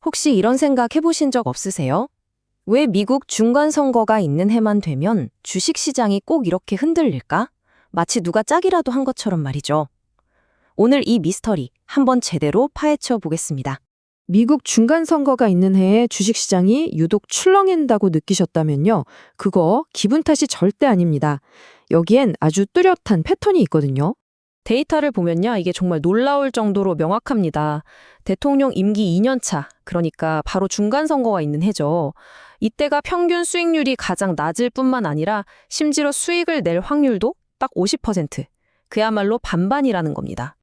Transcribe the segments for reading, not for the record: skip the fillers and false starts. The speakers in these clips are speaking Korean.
혹시 이런 생각 해보신 적 없으세요? 왜 미국 중간선거가 있는 해만 되면 주식시장이 꼭 이렇게 흔들릴까? 마치 누가 짝이라도 한 것처럼 말이죠. 오늘 이 미스터리 한번 제대로 파헤쳐 보겠습니다. 미국 중간선거가 있는 해에 주식시장이 유독 출렁인다고 느끼셨다면요. 그거 기분 탓이 절대 아닙니다. 여기엔 아주 뚜렷한 패턴이 있거든요. 데이터를 보면요, 이게 정말 놀라울 정도로 명확합니다. 대통령 임기 2년 차, 그러니까 바로 중간선거가 있는 해죠. 이때가 평균 수익률이 가장 낮을 뿐만 아니라 심지어 수익을 낼 확률도 딱 50%. 그야말로 반반이라는 겁니다.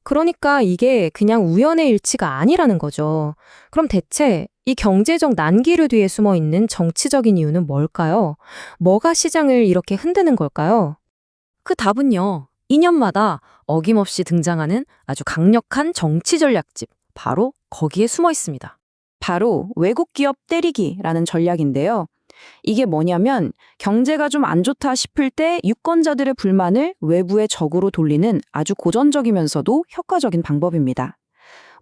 그러니까 이게 그냥 우연의 일치가 아니라는 거죠. 그럼 대체 이 경제적 난기류 뒤에 숨어 있는 정치적인 이유는 뭘까요? 뭐가 시장을 이렇게 흔드는 걸까요? 그 답은요, 2년마다 어김없이 등장하는 아주 강력한 정치 전략집, 바로 거기에 숨어 있습니다. 바로 외국 기업 때리기라는 전략인데요. 이게 뭐냐면 경제가 좀 안 좋다 싶을 때 유권자들의 불만을 외부의 적으로 돌리는 아주 고전적이면서도 효과적인 방법입니다.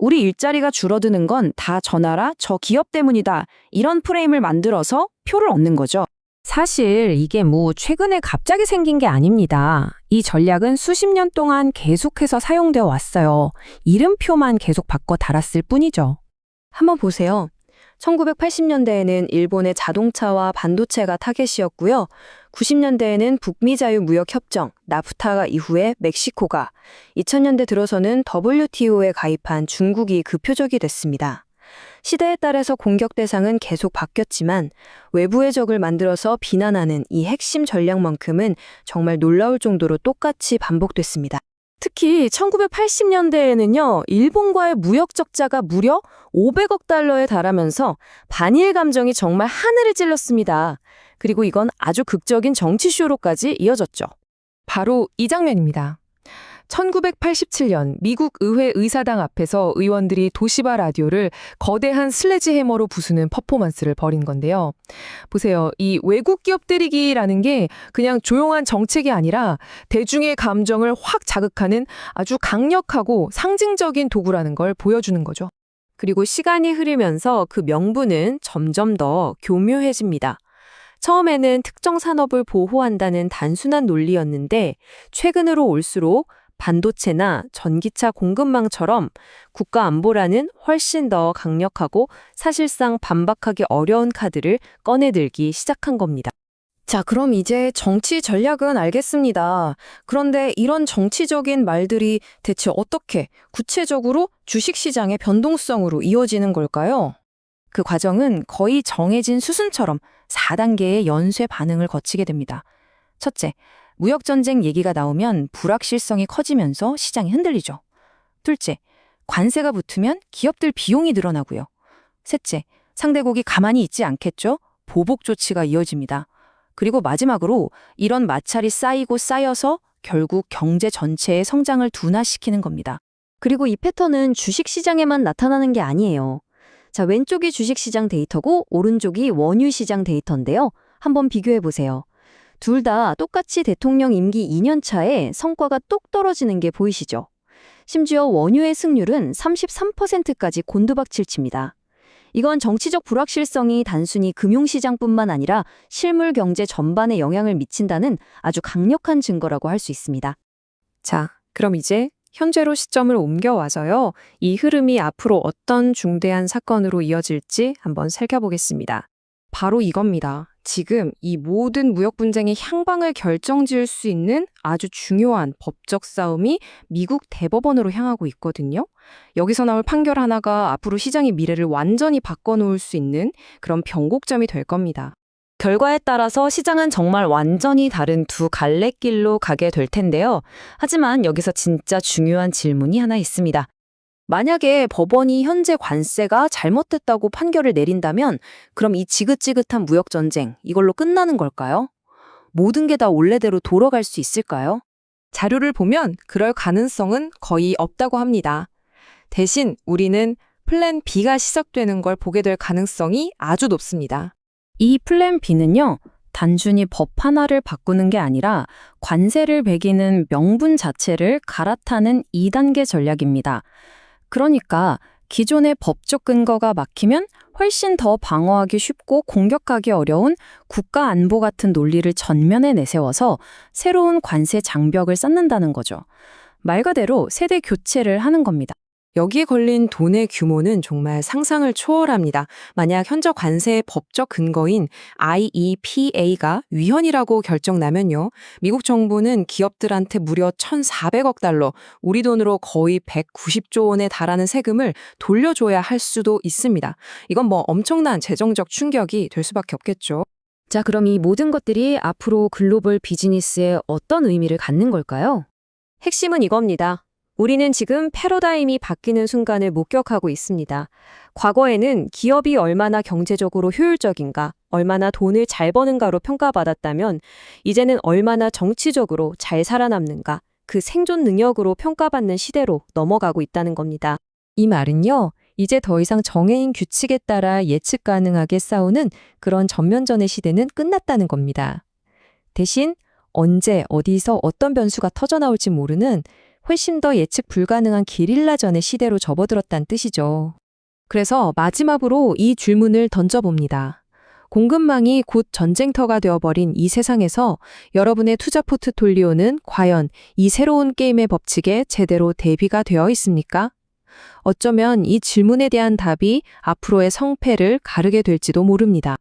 우리 일자리가 줄어드는 건 다 저 나라, 저 기업 때문이다. 이런 프레임을 만들어서 표를 얻는 거죠. 사실 이게 최근에 갑자기 생긴 게 아닙니다. 이 전략은 수십 년 동안 계속해서 사용되어 왔어요. 이름표만 계속 바꿔 달았을 뿐이죠. 한번 보세요. 1980년대에는 일본의 자동차와 반도체가 타겟이었고요. 90년대에는 북미 자유 무역 협정, 나프타가 이후에 멕시코가, 2000년대 들어서는 WTO에 가입한 중국이 그 표적이 됐습니다. 시대에 따라서 공격 대상은 계속 바뀌었지만 외부의 적을 만들어서 비난하는 이 핵심 전략만큼은 정말 놀라울 정도로 똑같이 반복됐습니다. 특히 1980년대에는요, 일본과의 무역 적자가 무려 500억 달러에 달하면서 반일 감정이 정말 하늘을 찔렀습니다. 그리고 이건 아주 극적인 정치쇼로까지 이어졌죠. 바로 이 장면입니다. 1987년 미국 의회 의사당 앞에서 의원들이 도시바 라디오를 거대한 슬래지해머로 부수는 퍼포먼스를 벌인 건데요. 보세요. 이 외국 기업 때리기라는 게 그냥 조용한 정책이 아니라 대중의 감정을 확 자극하는 아주 강력하고 상징적인 도구라는 걸 보여주는 거죠. 그리고 시간이 흐르면서 그 명분은 점점 더 교묘해집니다. 처음에는 특정 산업을 보호한다는 단순한 논리였는데 최근으로 올수록 반도체나 전기차 공급망처럼 국가 안보라는 훨씬 더 강력하고 사실상 반박하기 어려운 카드를 꺼내들기 시작한 겁니다. 자, 그럼 이제 정치 전략은 알겠습니다. 그런데 이런 정치적인 말들이 대체 어떻게 구체적으로 주식시장의 변동성으로 이어지는 걸까요? 그 과정은 거의 정해진 수순처럼 4단계의 연쇄 반응을 거치게 됩니다. 첫째, 무역전쟁 얘기가 나오면 불확실성이 커지면서 시장이 흔들리죠. 둘째, 관세가 붙으면 기업들 비용이 늘어나고요. 셋째, 상대국이 가만히 있지 않겠죠? 보복 조치가 이어집니다. 그리고 마지막으로 이런 마찰이 쌓이고 쌓여서 결국 경제 전체의 성장을 둔화시키는 겁니다. 그리고 이 패턴은 주식시장에만 나타나는 게 아니에요. 자, 왼쪽이 주식시장 데이터고 오른쪽이 원유시장 데이터인데요. 한번 비교해 보세요. 둘 다 똑같이 대통령 임기 2년 차에 성과가 똑 떨어지는 게 보이시죠? 심지어 원유의 승률은 33%까지 곤두박질 칩니다. 이건 정치적 불확실성이 단순히 금융시장뿐만 아니라 실물 경제 전반에 영향을 미친다는 아주 강력한 증거라고 할 수 있습니다. 자, 그럼 이제 현재로 시점을 옮겨와서요. 이 흐름이 앞으로 어떤 중대한 사건으로 이어질지 한번 살펴보겠습니다. 바로 이겁니다. 지금 이 모든 무역 분쟁의 향방을 결정지을 수 있는 아주 중요한 법적 싸움이 미국 대법원으로 향하고 있거든요. 여기서 나올 판결 하나가 앞으로 시장의 미래를 완전히 바꿔놓을 수 있는 그런 변곡점이 될 겁니다. 결과에 따라서 시장은 정말 완전히 다른 두 갈래길로 가게 될 텐데요. 하지만 여기서 진짜 중요한 질문이 하나 있습니다. 만약에 법원이 현재 관세가 잘못됐다고 판결을 내린다면 그럼 이 지긋지긋한 무역전쟁 이걸로 끝나는 걸까요? 모든 게 다 원래대로 돌아갈 수 있을까요? 자료를 보면 그럴 가능성은 거의 없다고 합니다. 대신 우리는 플랜 B가 시작되는 걸 보게 될 가능성이 아주 높습니다. 이 플랜 B는요, 단순히 법 하나를 바꾸는 게 아니라 관세를 매기는 명분 자체를 갈아타는 2단계 전략입니다. 그러니까 기존의 법적 근거가 막히면 훨씬 더 방어하기 쉽고 공격하기 어려운 국가 안보 같은 논리를 전면에 내세워서 새로운 관세 장벽을 쌓는다는 거죠. 말 그대로 세대 교체를 하는 겁니다. 여기에 걸린 돈의 규모는 정말 상상을 초월합니다. 만약 현저 관세의 법적 근거인 IEPA가 위헌이라고 결정나면요. 미국 정부는 기업들한테 무려 1,400억 달러, 우리 돈으로 거의 190조 원에 달하는 세금을 돌려줘야 할 수도 있습니다. 이건 뭐 엄청난 재정적 충격이 될 수밖에 없겠죠. 자, 그럼 이 모든 것들이 앞으로 글로벌 비즈니스에 어떤 의미를 갖는 걸까요? 핵심은 이겁니다. 우리는 지금 패러다임이 바뀌는 순간을 목격하고 있습니다. 과거에는 기업이 얼마나 경제적으로 효율적인가, 얼마나 돈을 잘 버는가로 평가받았다면 이제는 얼마나 정치적으로 잘 살아남는가, 그 생존 능력으로 평가받는 시대로 넘어가고 있다는 겁니다. 이 말은요, 이제 더 이상 정해진 규칙에 따라 예측 가능하게 싸우는 그런 전면전의 시대는 끝났다는 겁니다. 대신 언제, 어디서 어떤 변수가 터져나올지 모르는 훨씬 더 예측 불가능한 게릴라전의 시대로 접어들었다는 뜻이죠. 그래서 마지막으로 이 질문을 던져봅니다. 공급망이 곧 전쟁터가 되어버린 이 세상에서 여러분의 투자 포트폴리오는 과연 이 새로운 게임의 법칙에 제대로 대비가 되어 있습니까? 어쩌면 이 질문에 대한 답이 앞으로의 성패를 가르게 될지도 모릅니다.